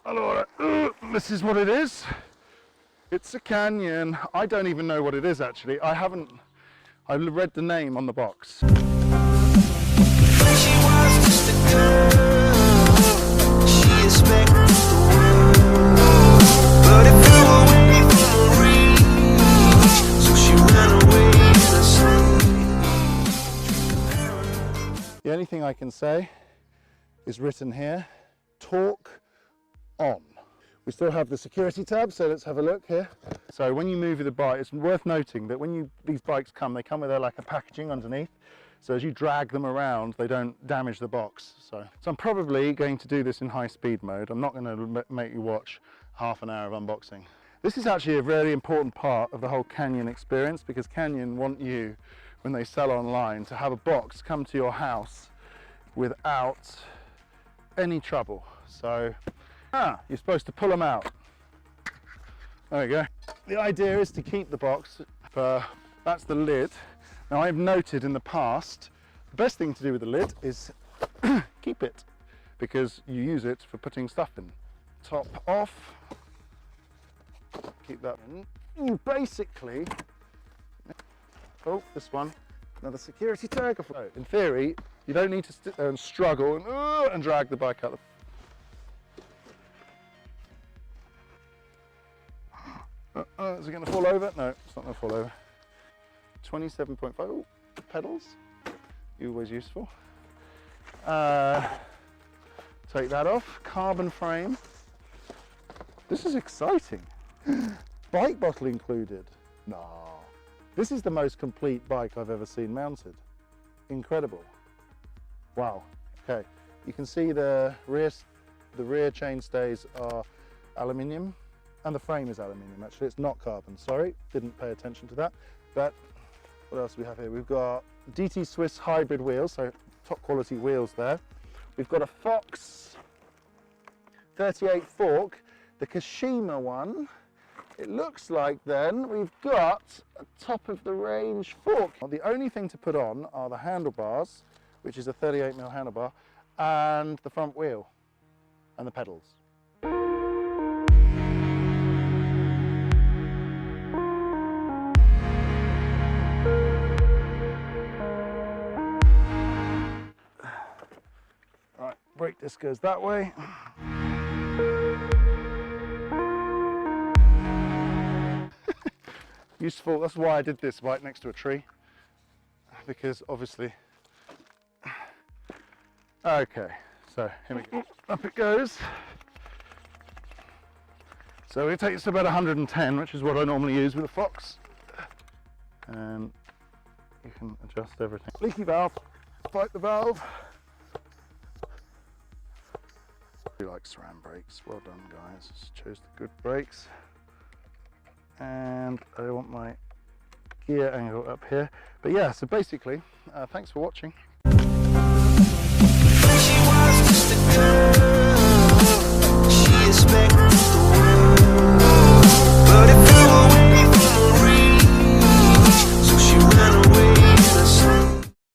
Allora, this is what it is. It's a Canyon. I don't even know what it is actually. I've read the name on the box. She was just a girl. She expected the world, but it flew away from her reach, so she ran away in the sleep. The only thing I can say is written here, talk on. We still have the security tab, so let's have a look here. So when you move with the bike, it's worth noting that when these bikes come, they come with like a packaging underneath. So as you drag them around, they don't damage the box. So I'm probably going to do this in high speed mode. I'm not going to make you watch half an hour of unboxing. This is actually a very important part of the whole Canyon experience, because Canyon want you, when they sell online, to have a box come to your house without any trouble. So you're supposed to pull them out. There you go. The idea is to keep the box. That's the lid. Now I've noted in the past, the best thing to do with the lid is keep it, because you use it for putting stuff in. Top off. Keep that in. You basically, oh, this one, another security tag. In theory, you don't need to sit there and struggle and drag the bike out. Is it going to fall over? No, it's not going to fall over. 27.5 oh, pedals, always useful. Take that off. Carbon frame. This is exciting. Bike bottle included. No, this is the most complete bike I've ever seen mounted. Incredible. Wow. Okay, you can see the rear chainstays are aluminium. And the frame is aluminium, actually. It's not carbon, sorry. Didn't pay attention to that. But what else do we have here? We've got DT Swiss hybrid wheels, so top quality wheels there. We've got a Fox 38 fork, the Kashima one. It looks like then we've got a top of the range fork. Well, the only thing to put on are the handlebars, which is a 38mm handlebar, and the front wheel and the pedals. Brake disc goes that way. Useful, that's why I did this right next to a tree, because obviously. Okay, so here we go. Up it goes. So it takes about 110, which is what I normally use with a Fox. And you can adjust everything. Leaky valve, fight the valve. I like SRAM brakes. Well done, guys. Chose the good brakes. And I want my gear angle up here. But yeah, so basically, thanks for watching. She was just a girl.